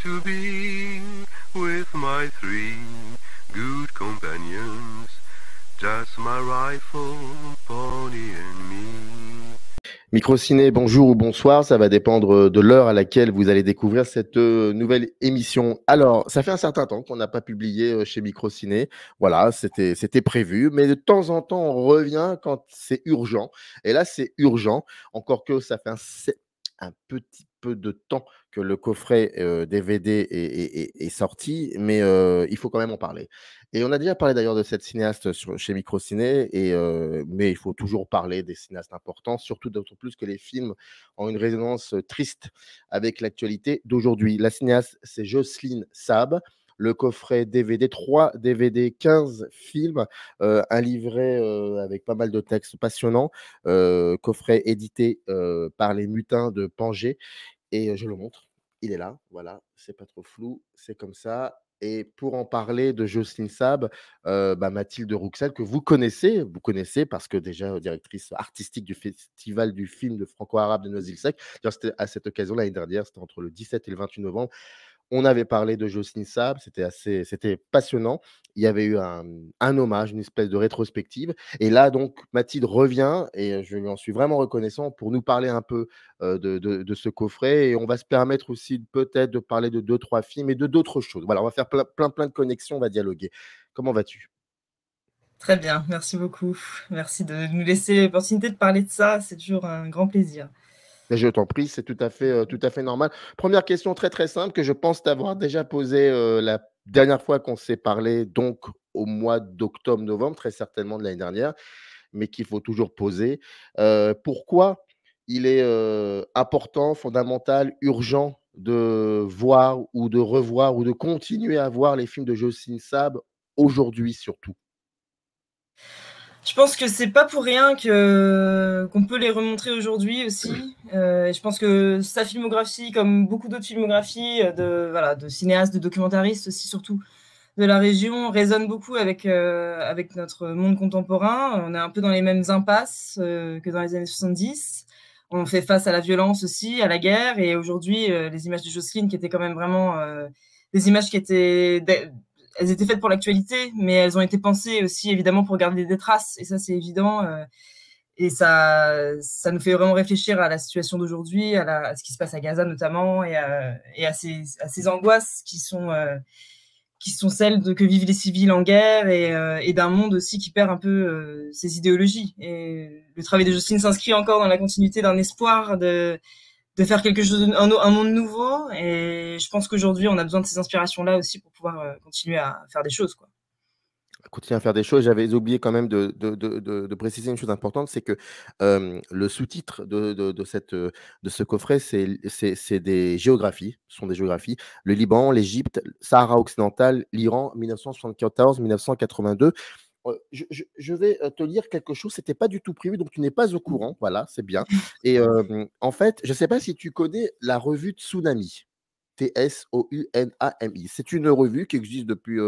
to be with my three good companions, just my rifle, pony and me. Microciné, bonjour ou bonsoir, ça va dépendre de l'heure à laquelle vous allez découvrir cette nouvelle émission. Alors, ça fait un certain temps qu'on n'a pas publié chez Microciné, voilà, c'était prévu, mais de temps en temps, on revient quand c'est urgent. Et là, c'est urgent, encore que ça fait un petit peu de temps que le coffret DVD est sorti, mais il faut quand même en parler. Et on a déjà parlé d'ailleurs de cette cinéaste chez Microciné, mais il faut toujours parler des cinéastes importants, surtout d'autant plus que les films ont une résonance triste avec l'actualité d'aujourd'hui. La cinéaste, c'est Jocelyne Saab. Le coffret DVD, 3 DVD, 15 films, un livret avec pas mal de textes passionnants, coffret édité par les Mutins de Pangée. Et je le montre, il est là, voilà, c'est pas trop flou, c'est comme ça. Et pour en parler de Jocelyne Saab, Mathilde Rouxel, que vous connaissez parce que déjà directrice artistique du Festival du film de franco-arabe de Noisy-le-Sec. D'ailleurs, c'était à cette occasion l'année dernière, c'était entre le 17 et le 28 novembre. On avait parlé de Jocelyne Saab, c'était passionnant. Il y avait eu un hommage, une espèce de rétrospective. Et là, donc, Mathilde revient et je lui en suis vraiment reconnaissant pour nous parler un peu de ce coffret. Et on va se permettre aussi peut-être de parler de 2, 3 films et de d'autres choses. Voilà, on va faire plein de connexions, on va dialoguer. Comment vas-tu? Très bien, merci beaucoup. Merci de nous laisser l'opportunité de parler de ça, c'est toujours un grand plaisir. Mais je t'en prie, c'est tout à fait normal. Première question très simple que je pense t'avoir déjà posée la dernière fois qu'on s'est parlé, donc au mois d'octobre-novembre, très certainement de l'année dernière, mais qu'il faut toujours poser. Pourquoi il est important, fondamental, urgent de voir ou de revoir ou de continuer à voir les films de Jocelyne Saab aujourd'hui surtout? Je pense que c'est pas pour rien qu'on peut les remontrer aujourd'hui aussi. Et je pense que sa filmographie, comme beaucoup d'autres filmographies de cinéastes, de documentaristes aussi surtout de la région, résonne beaucoup avec notre monde contemporain. On est un peu dans les mêmes impasses que dans les années 70. On fait face à la violence aussi, à la guerre. Et aujourd'hui, les images de Jocelyne, qui étaient quand même vraiment des images elles étaient faites pour l'actualité, mais elles ont été pensées aussi évidemment pour garder des traces. Et ça, c'est évident. Et ça nous fait vraiment réfléchir à la situation d'aujourd'hui, à ce qui se passe à Gaza notamment, et à ces angoisses qui sont celles que vivent les civils en guerre et d'un monde aussi qui perd un peu ses idéologies. Et le travail de Jocelyne s'inscrit encore dans la continuité d'un espoir de faire quelque chose, un monde nouveau. Et je pense qu'aujourd'hui, on a besoin de ces inspirations-là aussi pour pouvoir continuer à faire des choses, quoi. Continuer à faire des choses. J'avais oublié quand même de préciser une chose importante, c'est que le sous-titre de ce coffret, c'est des géographies, ce sont des géographies. Le Liban, l'Égypte, Sahara occidental, l'Iran, 1974-1982. Je vais te lire quelque chose, c'était pas du tout prévu, donc tu n'es pas au courant, voilà, c'est bien. Et en fait, je ne sais pas si tu connais la revue Tsunami. Tsounami. C'est une revue qui existe depuis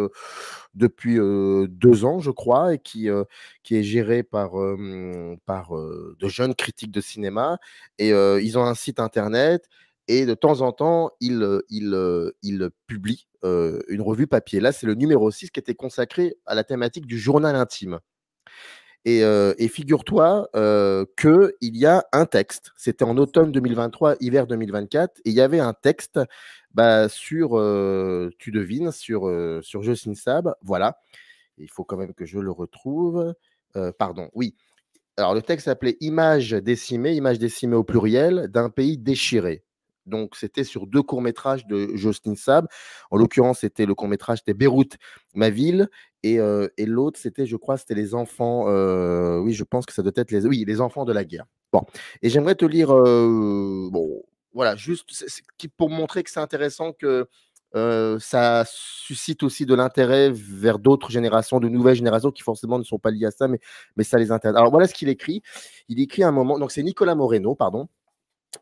2 ans, je crois, et qui est gérée par de jeunes critiques de cinéma. Et ils ont un site internet et de temps en temps, ils publient une revue papier. Là, c'est le numéro 6 qui était consacré à la thématique du journal intime. Et figure-toi qu'il y a un texte, c'était en automne 2023, hiver 2024, et il y avait un texte tu devines, sur Jocelyne Saab, voilà. Il faut quand même que je le retrouve. Pardon, oui. Alors, le texte s'appelait Images décimées au pluriel, d'un pays déchiré. Donc, c'était sur 2 courts-métrages de Jocelyne Saab. En l'occurrence, c'était le court-métrage, c'était Beyrouth, ma ville. Et l'autre, c'était, je crois, c'était les enfants. Oui, je pense que ça doit être les enfants de la guerre. Bon. Et j'aimerais te lire. Bon, voilà, juste pour montrer que c'est intéressant que ça suscite aussi de l'intérêt vers d'autres générations, de nouvelles générations qui forcément ne sont pas liées à ça, mais ça les intéresse. Alors voilà ce qu'il écrit. Il écrit un moment, donc c'est Nicolas Moreno, pardon,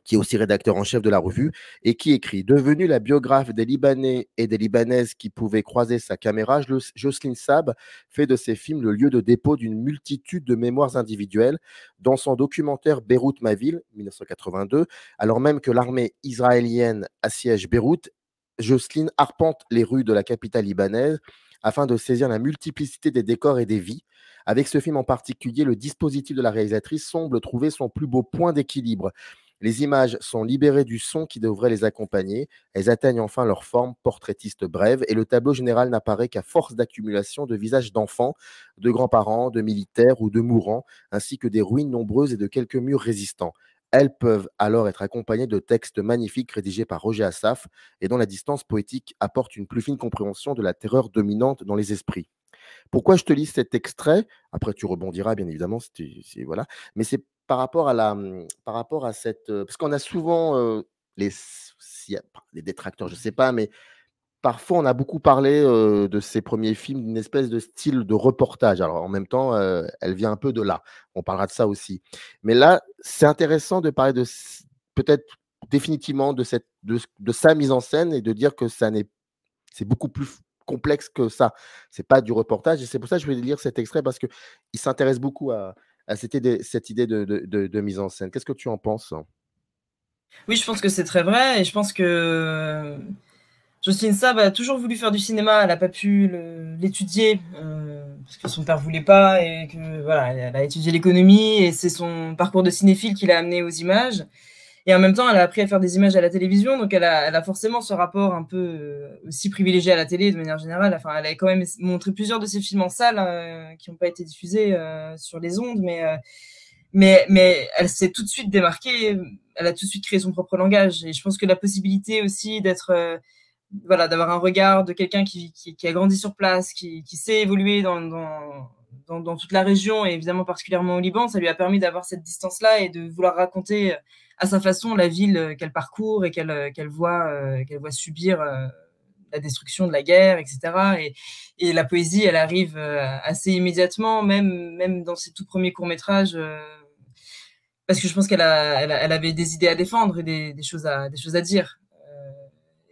qui est aussi rédacteur en chef de la revue, et qui écrit: Devenue la biographe des Libanais et des Libanaises qui pouvaient croiser sa caméra, Jocelyne Saab fait de ses films le lieu de dépôt d'une multitude de mémoires individuelles. Dans son documentaire Beyrouth, ma ville, 1982, alors même que l'armée israélienne assiège Beyrouth, Jocelyne arpente les rues de la capitale libanaise afin de saisir la multiplicité des décors et des vies. Avec ce film en particulier, le dispositif de la réalisatrice semble trouver son plus beau point d'équilibre. Les images sont libérées du son qui devrait les accompagner. Elles atteignent enfin leur forme portraitiste brève et le tableau général n'apparaît qu'à force d'accumulation de visages d'enfants, de grands-parents, de militaires ou de mourants, ainsi que des ruines nombreuses et de quelques murs résistants. Elles peuvent alors être accompagnées de textes magnifiques rédigés par Roger Assaf et dont la distance poétique apporte une plus fine compréhension de la terreur dominante dans les esprits. Pourquoi je te lis cet extrait? Après, tu rebondiras, bien évidemment, voilà. Mais c'est par rapport à par rapport à cette, parce qu'on a souvent, les s'il y a les détracteurs, je ne sais pas, mais parfois on a beaucoup parlé, de ces premiers films d'une espèce de style de reportage. Alors en même temps, elle vient un peu de là. On parlera de ça aussi. Mais là, c'est intéressant de parler de peut-être définitivement de sa mise en scène et de dire que c'est beaucoup plus complexe que ça. C'est pas du reportage et c'est pour ça que je vais lire cet extrait parce qu'il s'intéresse beaucoup à cette idée de mise en scène. Qu'est-ce que tu en penses? Oui, je pense que c'est très vrai et je pense que Jocelyne Saab a toujours voulu faire du cinéma, elle n'a pas pu l'étudier parce que son père voulait pas et que voilà, elle a étudié l'économie et c'est son parcours de cinéphile qui l'a amené aux images. Et en même temps, elle a appris à faire des images à la télévision, donc elle a forcément ce rapport un peu aussi privilégié à la télé de manière générale. Enfin, elle a quand même montré plusieurs de ses films en salle qui n'ont pas été diffusés sur les ondes, mais elle s'est tout de suite démarquée. Elle a tout de suite créé son propre langage. Et je pense que la possibilité aussi d'être voilà, d'avoir un regard de quelqu'un qui a grandi sur place, qui sait évoluer dans toute la région et évidemment particulièrement au Liban, ça lui a permis d'avoir cette distance-là et de vouloir raconter à sa façon la ville qu'elle parcourt et qu'elle voit subir la destruction de la guerre, etc. Et la poésie, elle arrive assez immédiatement, même dans ses tout premiers courts-métrages, parce que je pense qu'elle avait des idées à défendre et des choses à dire.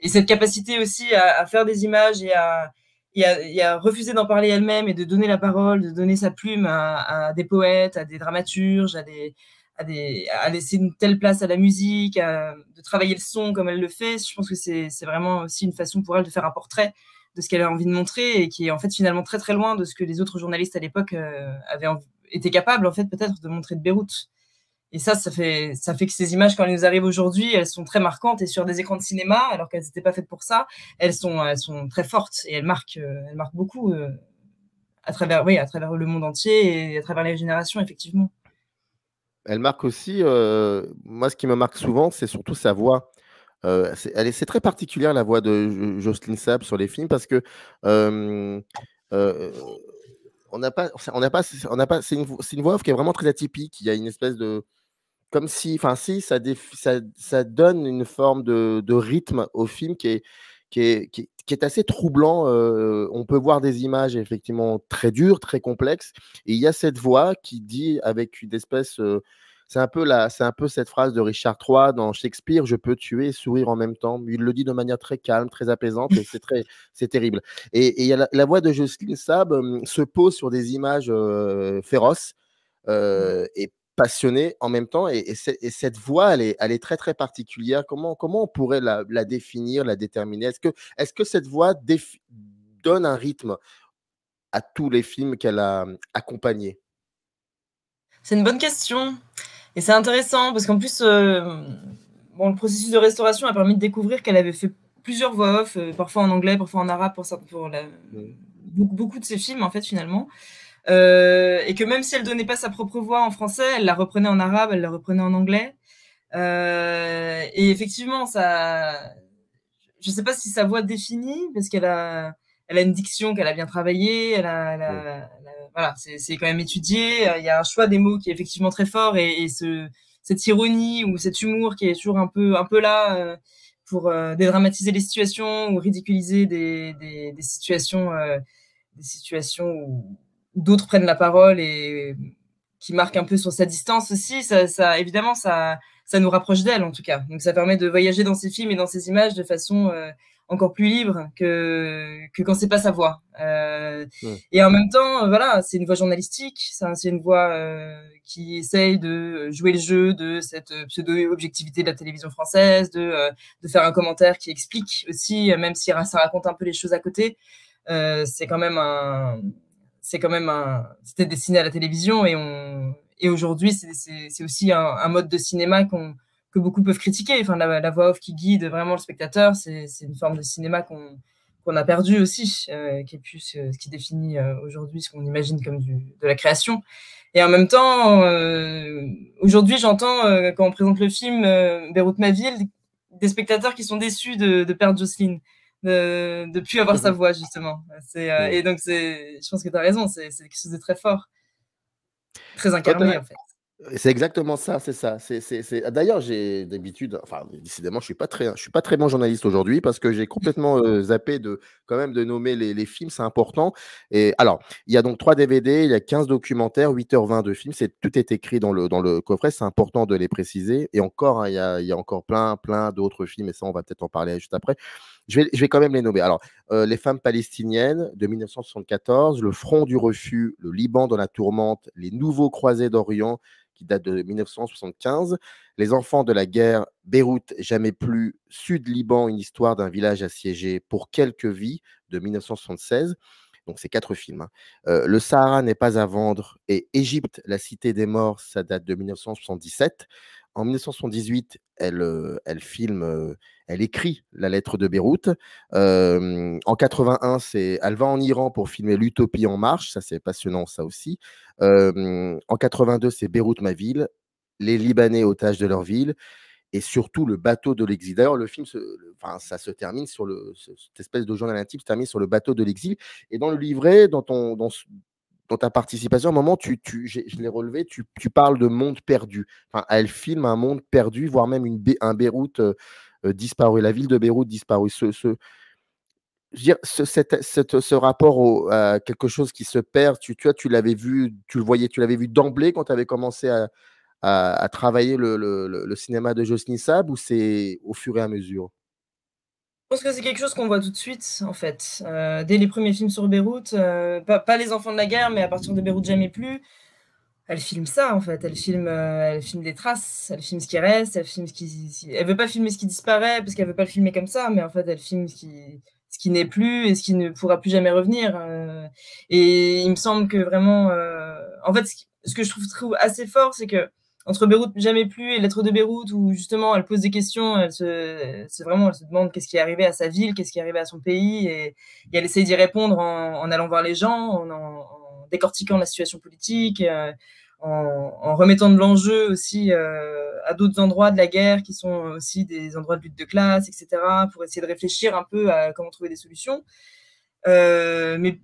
Et cette capacité aussi à faire des images et à refuser d'en parler elle-même et de donner la parole, de donner sa plume à des poètes, à des dramaturges, à laisser une telle place à la musique, de travailler le son comme elle le fait. Je pense que c'est vraiment aussi une façon pour elle de faire un portrait de ce qu'elle a envie de montrer et qui est en fait finalement très très loin de ce que les autres journalistes à l'époque avaient été capables en fait peut-être de montrer de Beyrouth. Et ça fait que ces images, quand elles nous arrivent aujourd'hui, elles sont très marquantes et sur des écrans de cinéma, alors qu'elles n'étaient pas faites pour ça, elles sont très fortes et elles marquent beaucoup à travers le monde entier et à travers les générations, effectivement. Elle marque aussi, moi, ce qui me marque souvent, c'est surtout sa voix. C'est très particulière, la voix de Jocelyne Saab sur les films, parce que on n'a pas, c'est une voix off qui est vraiment très atypique. Il y a une espèce de, comme si, enfin si, ça donne une forme de rythme au film qui est assez troublant. On peut voir des images effectivement très dures, très complexes, et il y a cette voix qui dit avec une espèce, c'est un peu cette phrase de Richard III dans Shakespeare: je peux tuer et sourire en même temps. Il le dit de manière très calme, très apaisante, et c'est terrible. Et il y a la voix de Jocelyne Saab se pose sur des images féroces et passionnées en même temps. Et cette voix, elle est très très particulière. Comment on pourrait la définir, la déterminer? Est-ce que cette voix donne un rythme à tous les films qu'elle a accompagnés? C'est une bonne question. Et c'est intéressant parce qu'en plus, le processus de restauration a permis de découvrir qu'elle avait fait plusieurs voix off, parfois en anglais, parfois en arabe, beaucoup de ses films, en fait, finalement. Et que même si elle donnait pas sa propre voix en français, elle la reprenait en arabe, elle la reprenait en anglais. Et effectivement, je sais pas si sa voix définit, parce qu'elle a une diction qu'elle a bien travaillée, voilà, c'est quand même étudié. Il y a un choix des mots qui est effectivement très fort et cette ironie ou cet humour qui est toujours un peu là pour dédramatiser les situations ou ridiculiser des situations où d'autres prennent la parole et qui marquent un peu sur sa distance aussi. Évidemment, ça nous rapproche d'elle en tout cas. Donc ça permet de voyager dans ces films et dans ces images de façon encore plus libre que quand c'est pas sa voix. Mm. Et en même temps, voilà, c'est une voix journalistique, c'est une voix qui essaye de jouer le jeu de cette pseudo-objectivité de la télévision française, de faire un commentaire qui explique aussi, même si ça raconte un peu les choses à côté. C'est quand même c'était destiné à la télévision et aujourd'hui c'est aussi un mode de cinéma que beaucoup peuvent critiquer. Enfin, la voix off qui guide vraiment le spectateur, c'est une forme de cinéma qu'on a perdu aussi, qui est plus ce qui définit aujourd'hui ce qu'on imagine comme de la création. Et en même temps, aujourd'hui, j'entends quand on présente le film Beyrouth ma ville, des spectateurs qui sont déçus de perdre Jocelyne, de plus avoir sa voix justement. Et donc je pense que tu as raison, c'est quelque chose de très fort, très incarné en fait. C'est exactement ça, c'est ça. D'ailleurs, j'ai d'habitude, enfin, décidément, je suis pas très bon journaliste aujourd'hui parce que j'ai complètement zappé quand même de nommer les films, c'est important. Et alors, il y a donc 3 DVD, il y a 15 documentaires, 8h20 de films, tout est écrit dans le coffret, c'est important de les préciser. Et encore, hein, il y a encore plein d'autres films, et ça, on va peut-être en parler juste après. Je vais quand même les nommer. Alors, Les femmes palestiniennes de 1974, Le front du refus, Le Liban dans la tourmente, Les nouveaux croisés d'Orient, qui date de 1975, Les enfants de la guerre, Beyrouth, jamais plus, Sud-Liban, une histoire d'un village assiégé pour quelques vies, de 1976. Donc, c'est 4 films. Hein. Le Sahara n'est pas à vendre et Égypte, la cité des morts, ça date de 1977. En 1978, elle filme, elle écrit La lettre de Beyrouth. En 81, elle va en Iran pour filmer L'Utopie en marche. Ça, c'est passionnant, ça aussi. En 82, c'est Beyrouth, ma ville. Les Libanais otages de leur ville. Et surtout, le bateau de l'exil. D'ailleurs, le film, ça se termine sur cette espèce de journal intime, se termine sur le bateau de l'exil. Et dans le livret, dans ta participation, à un moment, je l'ai relevé, tu parles de monde perdu. Enfin, elle filme un monde perdu, voire même un Beyrouth disparu, la ville de Beyrouth disparue. Je veux dire, ce rapport à quelque chose qui se perd, tu l'avais vu, tu le voyais, tu l'avais vu d'emblée quand tu avais commencé à travailler le cinéma de Jocelyne Sab, ou c'est au fur et à mesure? Je pense que c'est quelque chose qu'on voit tout de suite, en fait. Dès les premiers films sur Beyrouth, pas Les enfants de la guerre, mais à partir de Beyrouth jamais plus, elle filme ça, en fait. Elle filme des traces, elle filme ce qui reste, elle filme elle veut pas filmer ce qui disparaît, parce qu'elle veut pas le filmer comme ça, mais en fait, elle filme ce qui n'est plus et ce qui ne pourra plus jamais revenir. Et il me semble que vraiment... En fait, ce que je trouve assez fort, c'est que entre Beyrouth jamais plus et Lettres de Beyrouth, où justement elle pose des questions, elle se demande qu'est-ce qui est arrivé à sa ville, qu'est-ce qui est arrivé à son pays, et elle essaye d'y répondre en allant voir les gens, en décortiquant la situation politique, en remettant de l'enjeu aussi à d'autres endroits de la guerre qui sont aussi des endroits de lutte de classe, etc., pour essayer de réfléchir un peu à comment trouver des solutions. Mais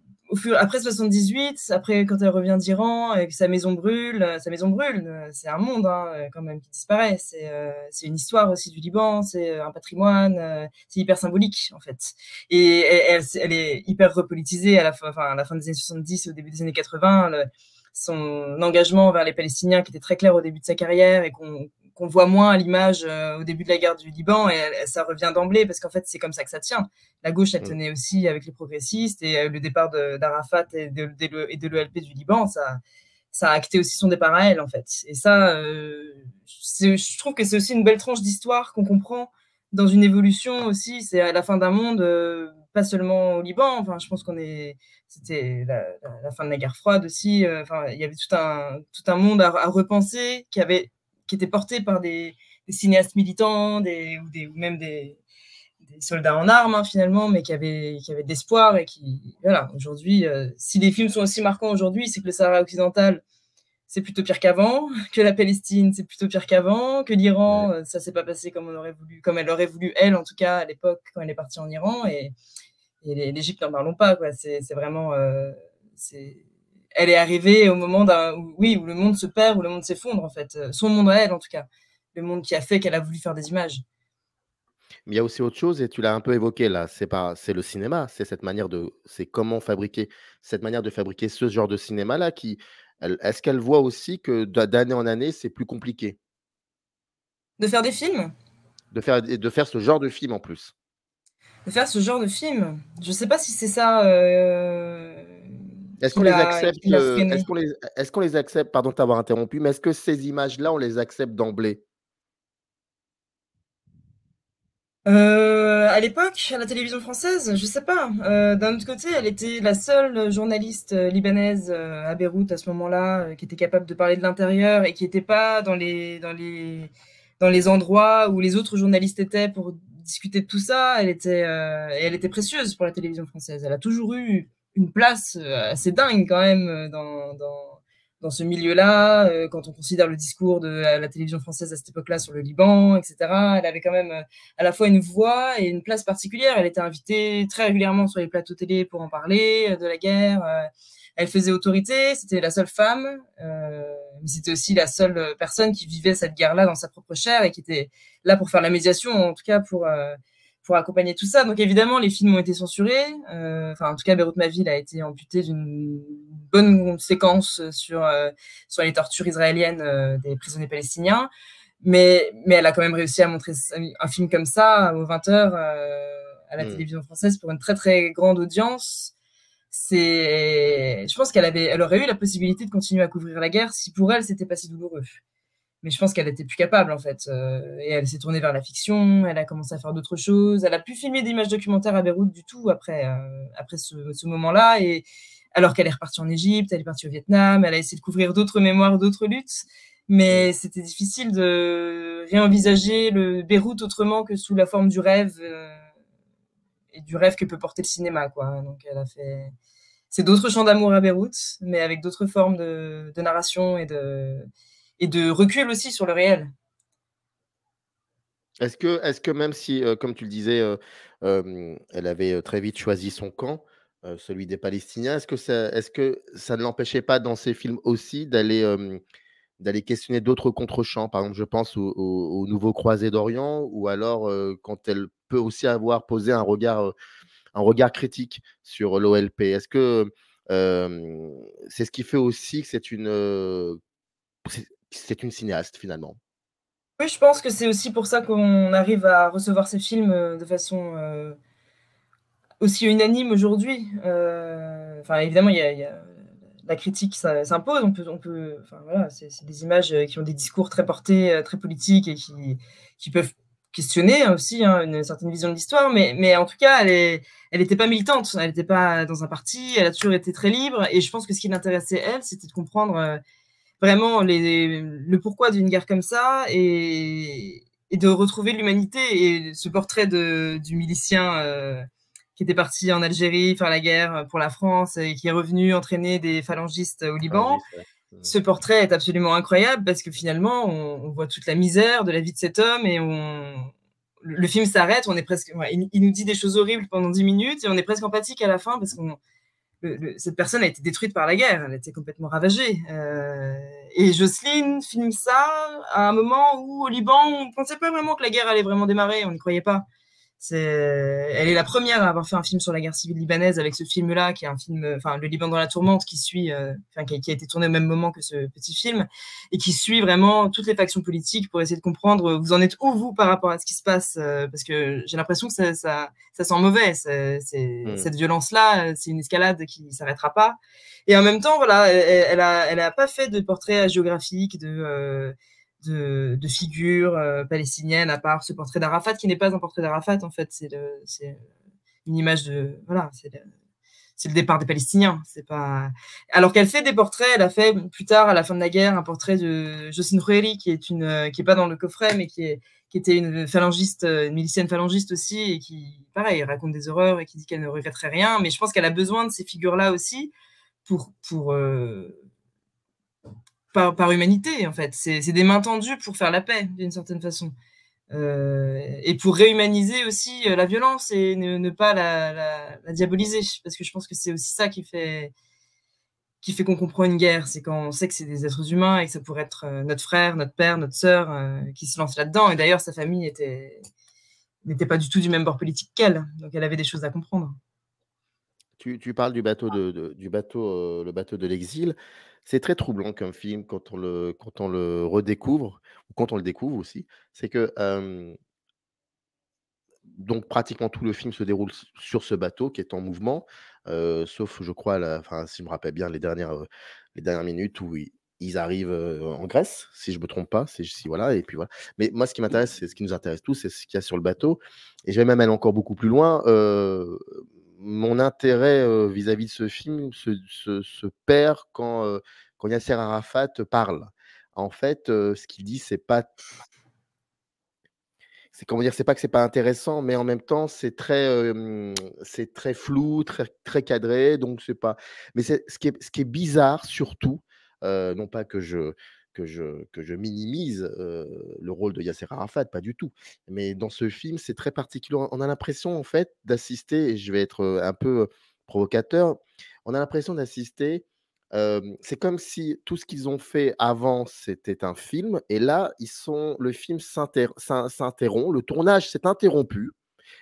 après 78, après quand elle revient d'Iran et que sa maison brûle, c'est un monde quand même qui disparaît. C'est une histoire aussi du Liban, c'est un patrimoine, c'est hyper symbolique en fait. Et elle est hyper repolitisée à la fin des années 70 et au début des années 80. Son engagement vers les Palestiniens qui était très clair au début de sa carrière et qu'on voit moins à l'image au début de la guerre du Liban, et ça revient d'emblée parce qu'en fait c'est comme ça que ça tient. La gauche, elle tenait aussi avec les progressistes, et le départ d'Arafat et de l'ELP du Liban, ça a acté aussi son départ à elle en fait. Et ça, je trouve que c'est aussi une belle tranche d'histoire qu'on comprend dans une évolution aussi. C'est à la fin d'un monde, pas seulement au Liban. Enfin, je pense c'était la fin de la guerre froide aussi. Enfin, il y avait tout un monde à repenser qui était porté par des cinéastes militants, ou même des soldats en armes finalement, mais qui avaient de l'espoir et qui, voilà, aujourd'hui, si les films sont aussi marquants aujourd'hui, c'est que le Sahara occidental, c'est plutôt pire qu'avant, que la Palestine, c'est plutôt pire qu'avant, que l'Iran, ça s'est pas passé comme elle aurait voulu, elle, en tout cas, à l'époque, quand elle est partie en Iran, et l'Égypte, n'en parlons pas, quoi. C'est vraiment... elle est arrivée au moment où le monde se perd, où le monde s'effondre, en fait. Son monde à elle, en tout cas. Le monde qui a fait qu'elle a voulu faire des images. Mais il y a aussi autre chose, et tu l'as un peu évoqué là, c'est le cinéma, c'est comment fabriquer, cette manière de fabriquer ce genre de cinéma-là est-ce qu'elle voit aussi que d'année en année, c'est plus compliqué De faire des films? de faire ce genre de film en plus? de faire ce genre de film. Je sais pas si c'est ça Est-ce qu'on les accepte, qui l'a freiné. est-ce qu'on les accepte, pardon de t'avoir interrompu, mais est-ce que ces images-là, on les accepte d'emblée? À l'époque, à la télévision française, je sais pas. D'un autre côté, elle était la seule journaliste libanaise à Beyrouth à ce moment-là, qui était capable de parler de l'intérieur et qui n'était pas dans les endroits où les autres journalistes étaient pour discuter de tout ça. Et elle était précieuse pour la télévision française. Elle a toujours eu une place assez dingue quand même dans ce milieu-là, quand on considère le discours de la télévision française à cette époque-là sur le Liban, etc. Elle avait quand même à la fois une voix et une place particulière. Elle était invitée très régulièrement sur les plateaux télé pour en parler de la guerre. Elle faisait autorité, c'était la seule femme, mais c'était aussi la seule personne qui vivait cette guerre-là dans sa propre chair et qui était là pour faire la médiation, en tout cas pour accompagner tout ça. Donc évidemment, les films ont été censurés. Enfin, en tout cas, Beyrouth ma ville a été amputé d'une bonne séquence sur les tortures israéliennes des prisonniers palestiniens. Mais elle a quand même réussi à montrer un film comme ça aux 20h à la télévision française pour une très très grande audience. Je pense elle aurait eu la possibilité de continuer à couvrir la guerre si pour elle c'était pas si douloureux. Mais je pense qu'elle était plus capable en fait. Et elle s'est tournée vers la fiction, elle a commencé à faire d'autres choses. Elle a pu filmer d'images documentaires à Beyrouth du tout après ce moment-là. Et alors qu'elle est repartie en Égypte, elle est partie au Vietnam, elle a essayé de couvrir d'autres mémoires, d'autres luttes. Mais c'était difficile de réenvisager le Beyrouth autrement que sous la forme du rêve et du rêve que peut porter le cinéma, quoi. Donc elle a fait. C'est d'autres chants d'amour à Beyrouth, mais avec d'autres formes de narration et de recul aussi sur le réel. Est-ce que même si, comme tu le disais, elle avait, très vite choisi son camp, celui des Palestiniens, est-ce que ça ne l'empêchait pas dans ses films aussi d'aller questionner d'autres contre-champs? Par exemple, je pense aux Nouveaux Croisés d'Orient ou alors, quand elle peut aussi avoir posé un regard critique sur l'OLP. Est-ce que, c'est ce qui fait aussi que c'est une cinéaste finalement? Oui, je pense que c'est aussi pour ça qu'on arrive à recevoir ces films de façon aussi unanime aujourd'hui. Enfin, évidemment, il y a la critique s'impose. Enfin, voilà, c'est des images qui ont des discours très portés, très politiques et qui peuvent questionner aussi hein, une certaine vision de l'histoire. Mais en tout cas, elle n'était pas militante, elle n'était pas dans un parti, elle a toujours été très libre. Et je pense que ce qui l'intéressait, elle, c'était de comprendre vraiment le pourquoi d'une guerre comme ça et de retrouver l'humanité. Et ce portrait du milicien qui était parti en Algérie faire la guerre pour la France et qui est revenu entraîner des phalangistes au Liban. Ouais. Ce portrait est absolument incroyable parce que finalement, on voit toute la misère de la vie de cet homme et le film s'arrête, on est presque, il nous dit des choses horribles pendant 10 minutes et on est presque empathique à la fin parce que cette personne a été détruite par la guerre, elle a été complètement ravagée. Et Jocelyne filme ça à un moment où au Liban, on ne pensait pas vraiment que la guerre allait vraiment démarrer, on n'y croyait pas. Elle est la première à avoir fait un film sur la guerre civile libanaise avec ce film-là, qui est un film, enfin, Le Liban dans la tourmente, qui suit, qui a été tourné au même moment que ce petit film, et qui suit vraiment toutes les factions politiques pour essayer de comprendre vous en êtes où, vous, par rapport à ce qui se passe, parce que j'ai l'impression que ça sent mauvais, cette violence-là, c'est une escalade qui ne s'arrêtera pas. Et en même temps, voilà, elle a pas fait de portrait géographique, de figures palestiniennes, à part ce portrait d'Arafat, qui n'est pas un portrait d'Arafat, en fait, c'est une image de... Voilà, c'est le départ des Palestiniens. C'est pas... Alors qu'elle fait des portraits, elle a fait plus tard, à la fin de la guerre, un portrait de Jocelyne Rouheri, qui est pas dans le coffret, mais qui était une phalangiste, une milicienne phalangiste aussi, et qui, pareil, raconte des horreurs et qui dit qu'elle ne regretterait rien. Mais je pense qu'elle a besoin de ces figures-là aussi par humanité, en fait. C'est des mains tendues pour faire la paix, d'une certaine façon. Et pour réhumaniser aussi la violence et ne pas la diaboliser. Parce que je pense que c'est aussi ça qui fait qu'on comprend une guerre. C'est quand on sait que c'est des êtres humains et que ça pourrait être notre frère, notre père, notre sœur qui se lance là-dedans. Et d'ailleurs, sa famille n'était pas du tout du même bord politique qu'elle. Donc, elle avait des choses à comprendre. Tu parles du bateau le bateau de l'exil. C'est très troublant comme film quand on le redécouvre ou quand on le découvre aussi. C'est que, donc pratiquement tout le film se déroule sur ce bateau qui est en mouvement, sauf, je crois, enfin, si je me rappelle bien, les dernières minutes où ils arrivent en Grèce, si je ne me trompe pas. Voilà, et puis voilà. Mais moi, ce qui m'intéresse, c'est ce qui nous intéresse tous, c'est ce qu'il y a sur le bateau. Et je vais même aller encore beaucoup plus loin. Mon intérêt vis-à-vis de ce film se perd quand Yasser Arafat parle. En fait, ce qu'il dit, c'est pas que c'est pas intéressant, mais en même temps, c'est très flou, très cadré, donc c'est pas mais ce qui est bizarre surtout, non pas que je minimise, le rôle de Yasser Arafat, pas du tout. Mais dans ce film, c'est très particulier. On a l'impression, en fait, d'assister, et je vais être, un peu, provocateur, on a l'impression d'assister. C'est comme si tout ce qu'ils ont fait avant, c'était un film, et là, le film s'interrompt, le tournage s'est interrompu,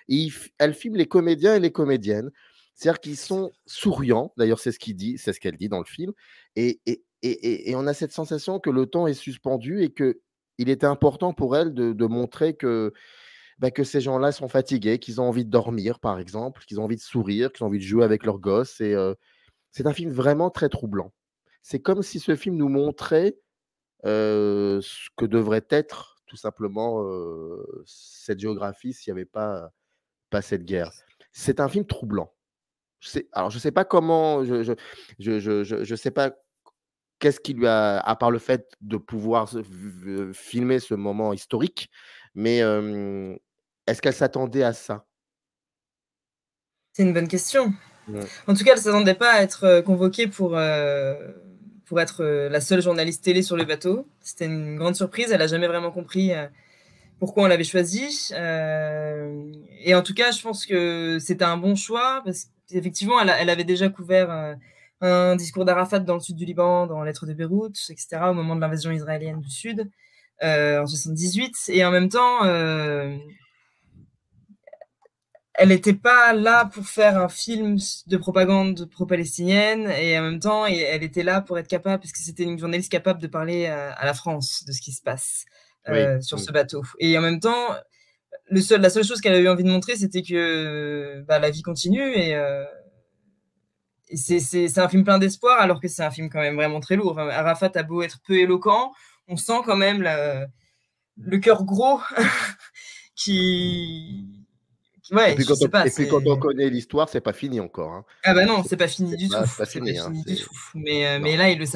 et elle filme les comédiens et les comédiennes. C'est-à-dire qu'ils sont souriants, d'ailleurs, c'est ce qu'elle dit dans le film, et on a cette sensation que le temps est suspendu et qu'il était important pour elle de montrer que ces gens-là sont fatigués, qu'ils ont envie de dormir, par exemple, qu'ils ont envie de sourire, qu'ils ont envie de jouer avec leurs gosses. C'est un film vraiment très troublant. C'est comme si ce film nous montrait, ce que devrait être tout simplement, cette géographie s'il n'y avait pas cette guerre. C'est un film troublant. Alors je sais pas comment, je sais pas qu'est-ce qui lui a, à part le fait de pouvoir filmer ce moment historique, mais est-ce qu'elle s'attendait à ça? C'est une bonne question. Ouais. En tout cas, elle ne s'attendait pas à être convoquée pour être la seule journaliste télé sur le bateau. C'était une grande surprise. Elle n'a jamais vraiment compris pourquoi on l'avait choisie. Et en tout cas, je pense que c'était un bon choix parce qu'effectivement, elle avait déjà couvert un discours d'Arafat dans le sud du Liban, dans Lettres de Beyrouth, etc., au moment de l'invasion israélienne du Sud, en 78. Et en même temps, elle n'était pas là pour faire un film de propagande pro-palestinienne, et en même temps, elle était là pour être capable, parce que c'était une journaliste capable de parler à la France de ce qui se passe sur ce bateau. Et en même temps, la seule chose qu'elle a eu envie de montrer, c'était que la vie continue, et c'est un film plein d'espoir, alors que c'est un film quand même vraiment très lourd. Enfin, Arafat a beau être peu éloquent, on sent quand même le cœur gros qui... Ouais, et puis quand on connaît l'histoire, c'est pas fini encore. Hein. Ah bah non, c'est pas fini du tout. C'est pas fini du tout. Mais là, ils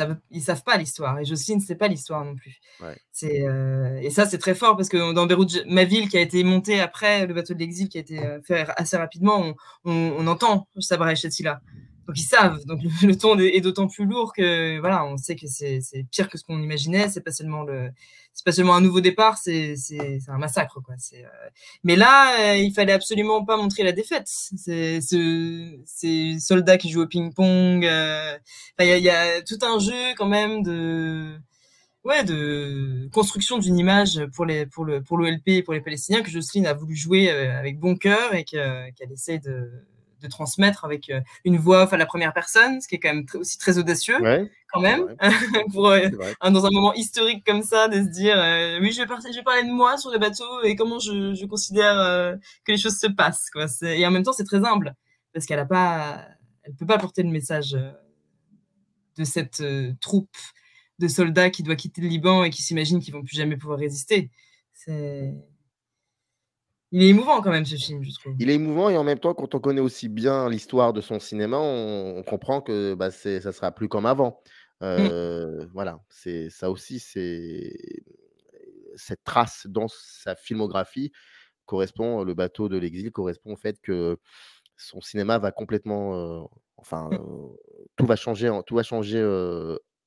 savent pas l'histoire. Et Jocelyne, c'est pas l'histoire non plus. Ouais. Et ça, c'est très fort parce que dans Beyrouth, ma ville qui a été montée après le bateau de l'exil, qui a été fait assez rapidement, on entend Sabra et Shatila. Donc ils savent. Donc le ton est d'autant plus lourd que voilà, on sait que c'est pire que ce qu'on imaginait. C'est pas seulement un nouveau départ, c'est un massacre quoi. Mais là, il fallait absolument pas montrer la défaite. Ces soldats qui jouent au ping-pong. Il y a tout un jeu quand même de construction d'une image pour l'OLP et pour les Palestiniens que Jocelyne a voulu jouer avec bon cœur et qu'elle essaie de transmettre avec une voix off à la première personne, ce qui est quand même aussi très audacieux, quand même, pour, dans un moment historique comme ça, de se dire oui, je vais parler de moi sur le bateau et comment je considère que les choses se passent, quoi. Et en même temps, c'est très humble, parce qu'elle peut pas porter le message de cette troupe de soldats qui doit quitter le Liban et qui s'imaginent qu'ils vont plus jamais pouvoir résister. Il est émouvant quand même, ce film, je trouve. Il est émouvant, et en même temps, quand on connaît aussi bien l'histoire de son cinéma, on comprend que ça sera plus comme avant. Voilà, ça aussi, cette trace dans sa filmographie correspond, le bateau de l'exil correspond au fait que son cinéma va complètement, tout va changer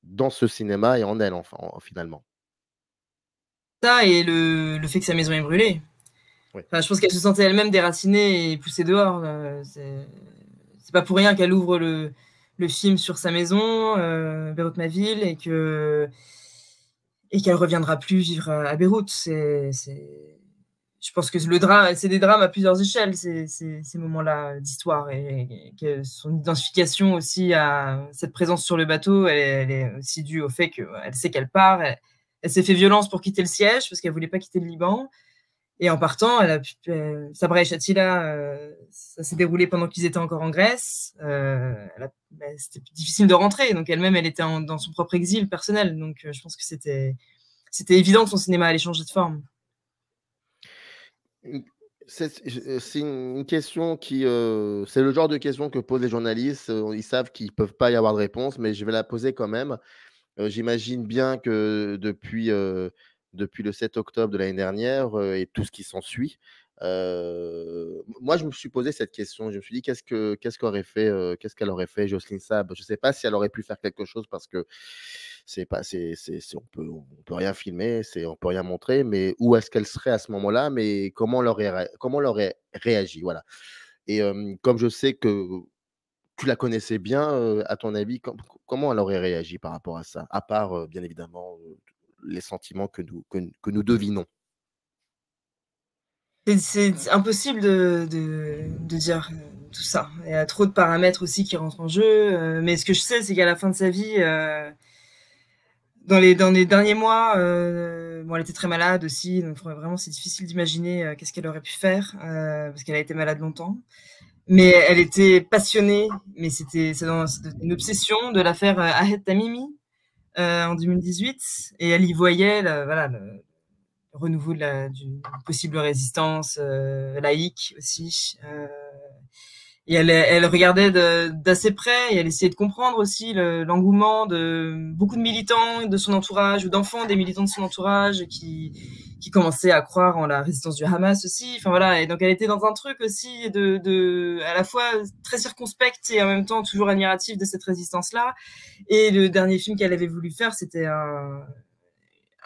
dans ce cinéma et en elle, finalement. Ça, et le fait que sa maison est brûlée. Ouais. Enfin, je pense qu'elle se sentait elle-même déracinée et poussée dehors. C'est pas pour rien qu'elle ouvre le film sur sa maison, Beyrouth, ma ville, et qu'elle reviendra plus vivre à Beyrouth. Je pense que c'est des drames à plusieurs échelles, ces moments-là d'histoire, et que son identification aussi à cette présence sur le bateau, elle est aussi due au fait qu'elle sait qu'elle part. Elle s'est fait violence pour quitter le siège parce qu'elle voulait pas quitter le Liban. Et en partant, Sabra et Shatila, ça s'est déroulé pendant qu'ils étaient encore en Grèce. C'était difficile de rentrer, donc elle-même, elle était dans son propre exil personnel. Donc je pense que c'était évident que son cinéma allait changer de forme. C'est une question qui, c'est le genre de question que posent les journalistes. Ils savent qu'il ne peuvent pas y avoir de réponse, mais je vais la poser quand même. J'imagine bien que depuis le 7 octobre de l'année dernière et tout ce qui s'ensuit, moi, je me suis posé cette question. Je me suis dit, qu'est-ce qu'elle aurait fait, Jocelyne Sab? Je ne sais pas si elle aurait pu faire quelque chose parce que on peut rien filmer, on peut rien montrer, mais où est-ce qu'elle serait à ce moment-là? Mais comment elle aurait réagi? Voilà. Et comme je sais que tu la connaissais bien, à ton avis, comment elle aurait réagi par rapport à ça? À part, bien évidemment, les sentiments que nous devinons. C'est impossible de dire tout ça. Il y a trop de paramètres aussi qui rentrent en jeu. Mais ce que je sais, c'est qu'à la fin de sa vie, dans les derniers mois, bon, elle était très malade aussi. Donc vraiment, c'est difficile d'imaginer qu'est-ce qu'elle aurait pu faire parce qu'elle a été malade longtemps. Mais elle était passionnée. Mais c'était une obsession de l'affaire Ahed Tamimi en 2018. Et elle y voyait le renouveau d'une possible résistance laïque aussi. Et elle regardait d'assez près et elle essayait de comprendre aussi l'engouement de beaucoup de militants de son entourage ou d'enfants des militants de son entourage qui commençaient à croire en la résistance du Hamas aussi. Enfin voilà. Et donc elle était dans un truc aussi à la fois très circonspecte et en même temps toujours admirative de cette résistance-là. Et le dernier film qu'elle avait voulu faire, c'était un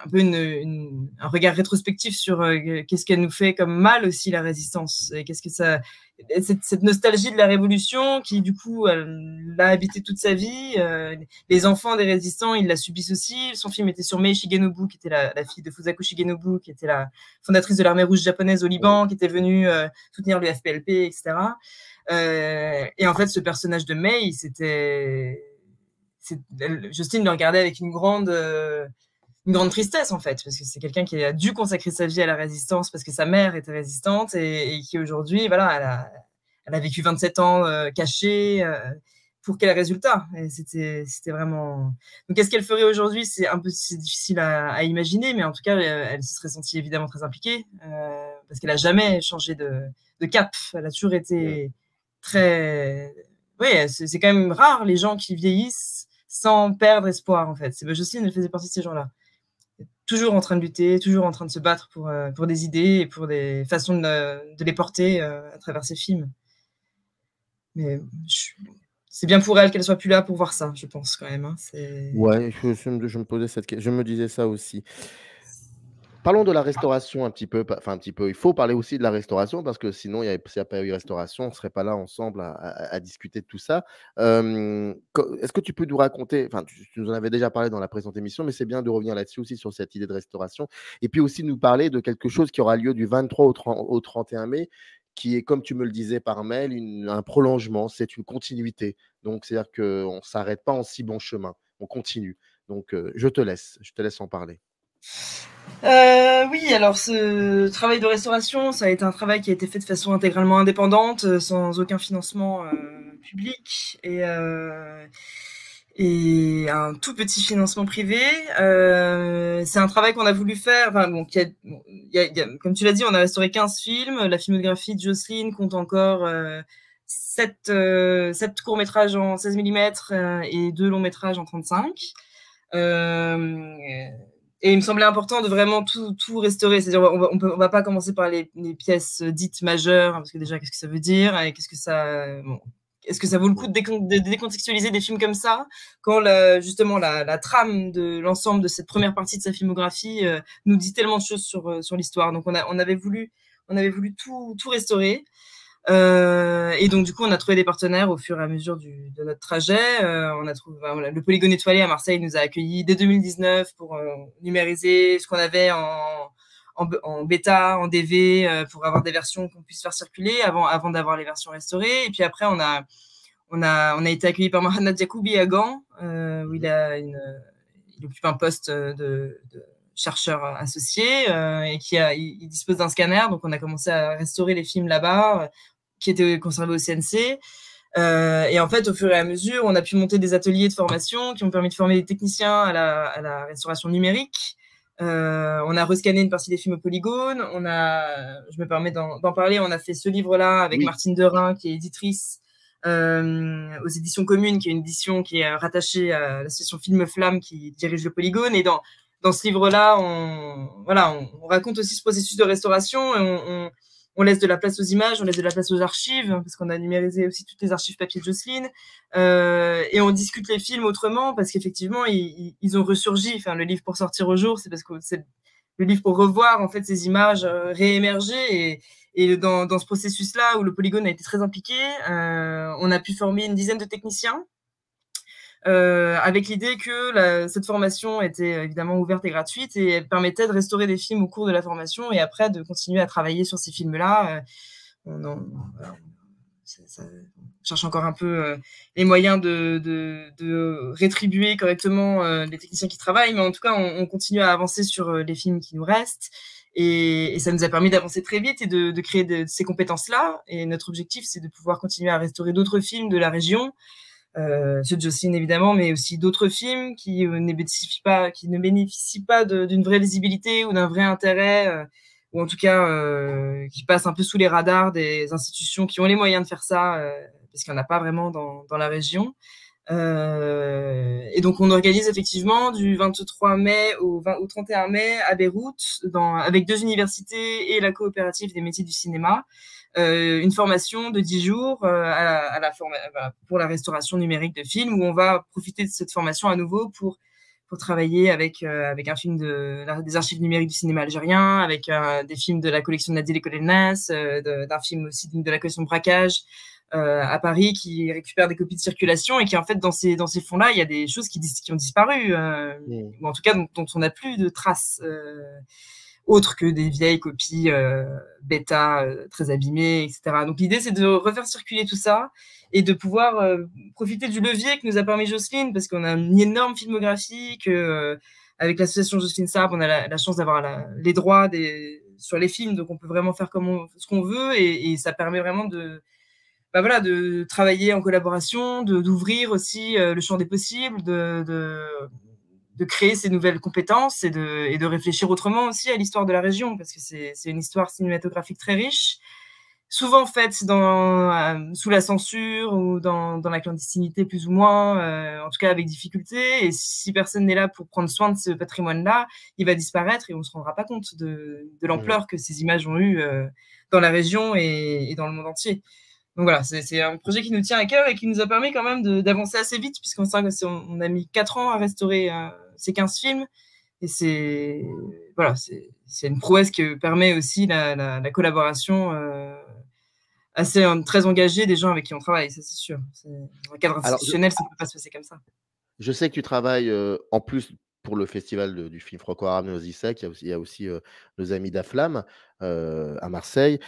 peu un regard rétrospectif sur qu'est-ce qu'elle nous fait comme mal aussi, la résistance. Et qu'est-ce que ça... Cette nostalgie de la révolution qui, du coup, elle l'a habité toute sa vie. Les enfants des résistants, ils la subissent aussi. Son film était sur Mei Shigenobu, qui était la fille de Fusaku Shigenobu, qui était la fondatrice de l'armée rouge japonaise au Liban, qui était venue soutenir le FPLP, etc. Et en fait, ce personnage de Mei, Justine le regardait avec une grande tristesse en fait, parce que c'est quelqu'un qui a dû consacrer sa vie à la résistance parce que sa mère était résistante et qui aujourd'hui, voilà, elle a vécu 27 ans cachée pour quel résultat? Et c'était vraiment... Donc qu'est-ce qu'elle ferait aujourd'hui? C'est difficile à imaginer, mais en tout cas, elle se serait sentie évidemment très impliquée parce qu'elle a jamais changé de cap. Elle a toujours été très... Oui, c'est quand même rare les gens qui vieillissent sans perdre espoir en fait. Jocelyne, elle faisait partie de ces gens-là. Toujours en train de lutter, toujours en train de se battre pour des idées et pour des façons de les porter à travers ses films. Mais c'est bien pour elle qu'elle soit plus là pour voir ça, je pense quand même. Hein. Ouais, je me posais cette question, je me disais ça aussi. Parlons de la restauration un petit peu. Enfin, un petit peu. Il faut parler aussi de la restauration parce que sinon, s'il n'y a pas eu restauration, on ne serait pas là ensemble à discuter de tout ça. Est-ce que tu peux nous raconter, enfin, tu nous en avais déjà parlé dans la précédente émission, mais c'est bien de revenir là-dessus aussi sur cette idée de restauration. Et puis aussi nous parler de quelque chose qui aura lieu du 23 au 31 mai, qui est, comme tu me le disais par mail, un prolongement, c'est une continuité. Donc, c'est-à-dire qu'on ne s'arrête pas en si bon chemin, on continue. Donc, je te laisse en parler. Oui, alors ce travail de restauration, ça a été un travail qui a été fait de façon intégralement indépendante, sans aucun financement public et un tout petit financement privé. C'est un travail qu'on a voulu faire. Enfin, bon, comme tu l'as dit, on a restauré 15 films. La filmographie de Jocelyne compte encore 7 courts-métrages en 16 mm et 2 longs-métrages en 35. Et il me semblait important de vraiment tout restaurer. C'est-à-dire, on va pas commencer par les pièces dites majeures, hein, parce que déjà, qu'est-ce que ça veut dire et est-ce que ça vaut le coup de décontextualiser des films comme ça quand justement la trame de l'ensemble de cette première partie de sa filmographie nous dit tellement de choses sur l'histoire. Donc on avait voulu tout restaurer. Et donc du coup on a trouvé des partenaires au fur et à mesure de notre trajet. On a trouvé le Polygone étoilé à Marseille nous a accueillis dès 2019 pour numériser ce qu'on avait en bêta, en DV, pour avoir des versions qu'on puisse faire circuler avant d'avoir les versions restaurées. Et puis après on a été accueilli par Mohamed Yacoubi à Gand, où il occupe un poste chercheur associé et il dispose d'un scanner. Donc, on a commencé à restaurer les films là-bas qui étaient conservés au CNC. Et en fait, au fur et à mesure, on a pu monter des ateliers de formation qui ont permis de former des techniciens à la restauration numérique. On a rescanné une partie des films au polygone. Je me permets d'en parler, on a fait ce livre-là avec Martine Derain, qui est éditrice aux éditions communes, qui est une édition qui est rattachée à l'association Film Flamme qui dirige le polygone. Et dans ce livre-là, on raconte aussi ce processus de restauration et on laisse de la place aux images, on laisse de la place aux archives, parce qu'on a numérisé aussi toutes les archives papier de Jocelyne, et on discute les films autrement, parce qu'effectivement, ils ont ressurgi. Enfin, le livre pour sortir au jour, c'est parce que c'est le livre pour revoir en fait ces images réémerger. Et dans ce processus-là, où le polygone a été très impliqué, on a pu former une dizaine de techniciens, avec l'idée que cette formation était évidemment ouverte et gratuite et elle permettait de restaurer des films au cours de la formation et après de continuer à travailler sur ces films-là. On cherche encore un peu les moyens de rétribuer correctement les techniciens qui travaillent, mais en tout cas, on continue à avancer sur les films qui nous restent. Et ça nous a permis d'avancer très vite et de créer ces compétences-là. Et notre objectif, c'est de pouvoir continuer à restaurer d'autres films de la région, ceux de Jocelyne évidemment, mais aussi d'autres films qui ne bénéficient pas d'une vraie visibilité ou d'un vrai intérêt, ou en tout cas qui passent un peu sous les radars des institutions qui ont les moyens de faire ça, parce qu'il n'y en a pas vraiment dans la région. Et donc on organise effectivement du 23 mai au 31 mai à Beyrouth, avec 2 universités et la coopérative des métiers du cinéma, une formation de 10 jours pour la restauration numérique de films, où on va profiter de cette formation à nouveau pour travailler avec un film des archives numériques du cinéma algérien, avec des films de la collection de Nadir Elnas, d'un film aussi de la collection de Braquage à Paris, qui récupère des copies de circulation et qui, en fait, dans ces fonds-là, il y a des choses qui ont disparu, ou en tout cas dont on n'a plus de traces, autres que des vieilles copies bêta très abîmées, etc. Donc l'idée, c'est de refaire circuler tout ça et de pouvoir profiter du levier que nous a permis Jocelyne, parce qu'on a une énorme filmographie, avec l'association Jocelyne Saab, on a la chance d'avoir les droits sur les films, donc on peut vraiment faire ce qu'on veut, et ça permet vraiment de travailler en collaboration, d'ouvrir aussi le champ des possibles, de créer ces nouvelles compétences et de réfléchir autrement aussi à l'histoire de la région, parce que c'est une histoire cinématographique très riche, souvent faite sous la censure ou dans la clandestinité plus ou moins, en tout cas avec difficulté. Et si personne n'est là pour prendre soin de ce patrimoine-là, il va disparaître et on ne se rendra pas compte de l'ampleur que ces images ont eu dans la région et dans le monde entier. Donc voilà, c'est un projet qui nous tient à cœur et qui nous a permis quand même d'avancer assez vite, puisqu'on a mis 4 ans à restaurer ces 15 films. Et c'est une prouesse qui permet aussi la collaboration très engagée des gens avec qui on travaille, ça c'est sûr. Dans un cadre institutionnel, ça ne peut pas se passer comme ça. Je sais que tu travailles en plus pour le festival du film franco-arabe Nosisek. Il y a aussi nos amis d'Aflam à Marseille.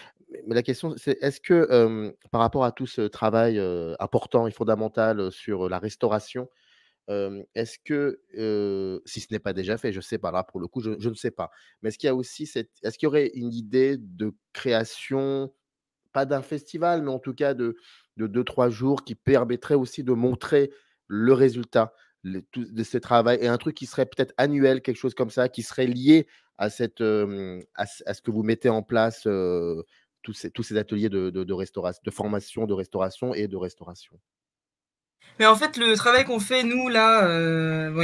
Mais la question, c'est est-ce que par rapport à tout ce travail important et fondamental sur la restauration, est-ce que, si ce n'est pas déjà fait, je ne sais pas, là pour le coup, je ne sais pas, mais est-ce qu'il y a aussi est-ce qu'il y aurait une idée de création, pas d'un festival, mais en tout cas de 2-3 jours qui permettrait aussi de montrer le résultat de ce travail, et un truc qui serait peut-être annuel, quelque chose comme ça, qui serait lié à ce que vous mettez en place, tous ces ateliers de restauration, de formation, de restauration et de restauration? Mais en fait, le travail qu'on fait, nous, là,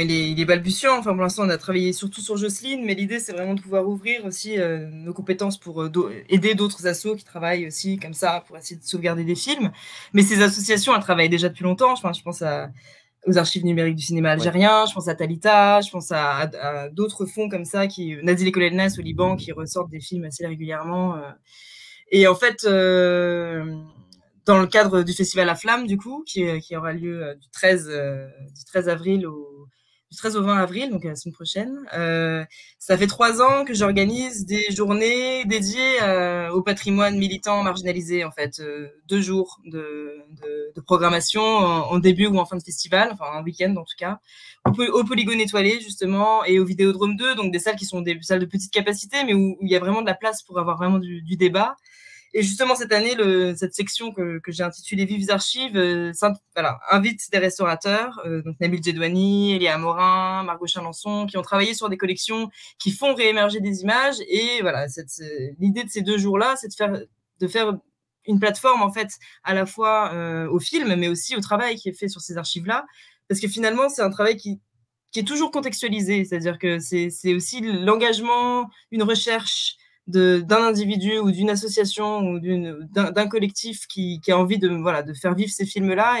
il est balbutiant. Enfin, pour l'instant, on a travaillé surtout sur Jocelyne, mais l'idée, c'est vraiment de pouvoir ouvrir aussi nos compétences pour aider d'autres assos qui travaillent aussi comme ça, pour essayer de sauvegarder des films. Mais ces associations, elles travaillent déjà depuis longtemps. Enfin, je pense aux archives numériques du cinéma algérien, je pense à Talita, je pense à d'autres fonds comme ça, Nadir Elnas au Liban, qui ressortent des films assez régulièrement. Et en fait... dans le cadre du festival La Flamme, du coup, qui aura lieu du 13 avril au du 13 au 20 avril, donc la semaine prochaine. Ça fait 3 ans que j'organise des journées dédiées au patrimoine militant marginalisé, en fait. 2 jours de programmation en début ou en fin de festival, enfin un week-end en tout cas, au Polygone étoilé justement, et au Vidéodrome 2, donc des salles qui sont des salles de petite capacité, mais où il y a vraiment de la place pour avoir vraiment du débat. Et justement, cette année, cette section que j'ai intitulée Vives Archives invite des restaurateurs, donc Nabil Djedouani, Elia Morin, Margot Chalençon, qui ont travaillé sur des collections qui font réémerger des images. Et voilà, l'idée de ces 2 jours-là, c'est de faire une plateforme, en fait, à la fois au film, mais aussi au travail qui est fait sur ces archives-là. Parce que finalement, c'est un travail qui est toujours contextualisé. C'est-à-dire que c'est aussi l'engagement, une recherche d'un individu ou d'une association ou d'un collectif qui a envie de faire vivre ces films-là,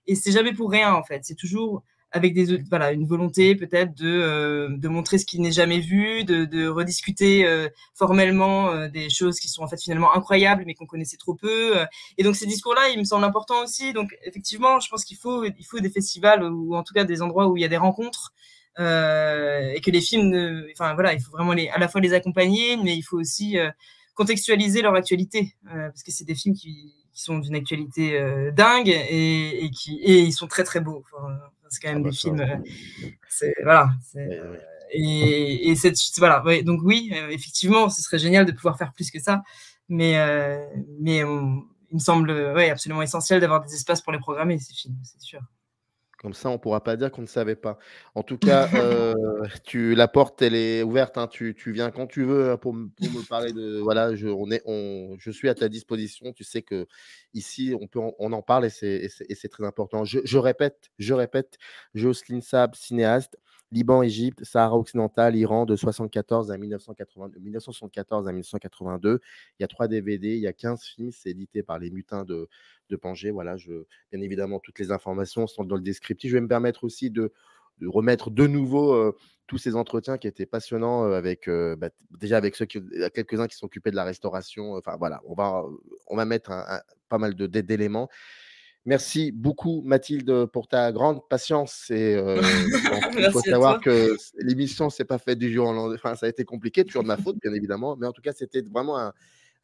et c'est jamais pour rien, en fait. C'est toujours avec une volonté peut-être de montrer ce qui n'est jamais vu, de rediscuter formellement des choses qui sont en fait finalement incroyables mais qu'on connaissait trop peu. Et donc ces discours-là, ils me semblent importants aussi. Donc effectivement, je pense qu'il faut des festivals, ou en tout cas des endroits où il y a des rencontres, et que les films, il faut vraiment à la fois les accompagner, mais il faut aussi contextualiser leur actualité, parce que c'est des films qui sont d'une actualité dingue, et ils sont très très beaux. Enfin, c'est quand même des films. Donc oui, effectivement, ce serait génial de pouvoir faire plus que ça, mais il me semble absolument essentiel d'avoir des espaces pour les programmer, ces films, c'est sûr. Comme ça, on ne pourra pas dire qu'on ne savait pas. En tout cas, la porte, elle est ouverte. Hein. Tu viens quand tu veux pour me parler de. Voilà, je suis à ta disposition. Tu sais que ici, on en parle, et c'est très important. Je répète, Jocelyne Saab, cinéaste, Liban, Égypte, Sahara occidental, Iran, de 1974 à 1982. Il y a 3 DVD, il y a 15 films. C'est édité par les Mutins de Pangée. Voilà, bien évidemment, toutes les informations sont dans le descriptif. Je vais me permettre aussi de remettre de nouveau tous ces entretiens qui étaient passionnants déjà avec quelques-uns qui s'occupaient de la restauration. Enfin voilà, on va mettre pas mal d'éléments. Merci beaucoup, Mathilde, pour ta grande patience. Et il faut savoir que l'émission ne s'est pas faite du jour au lendemain. Enfin, ça a été compliqué, toujours de ma faute, bien évidemment. Mais en tout cas, c'était vraiment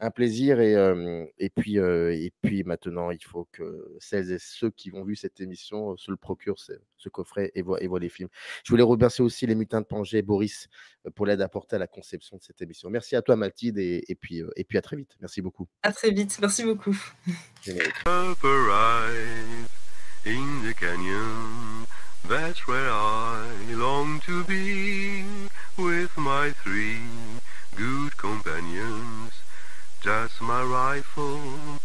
un plaisir. Et puis maintenant, il faut que celles et ceux qui ont vu cette émission se le procurent, ce coffret, et voient les films. Je voulais remercier aussi les Mutins de Pangée, Boris, pour l'aide apportée à la conception de cette émission. Merci à toi, Mathilde, et puis à très vite. Merci beaucoup. À très vite. Merci beaucoup. In the canyon, that's where I long to be, with my 3 good companions, just my rifle,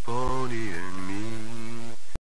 pony and me.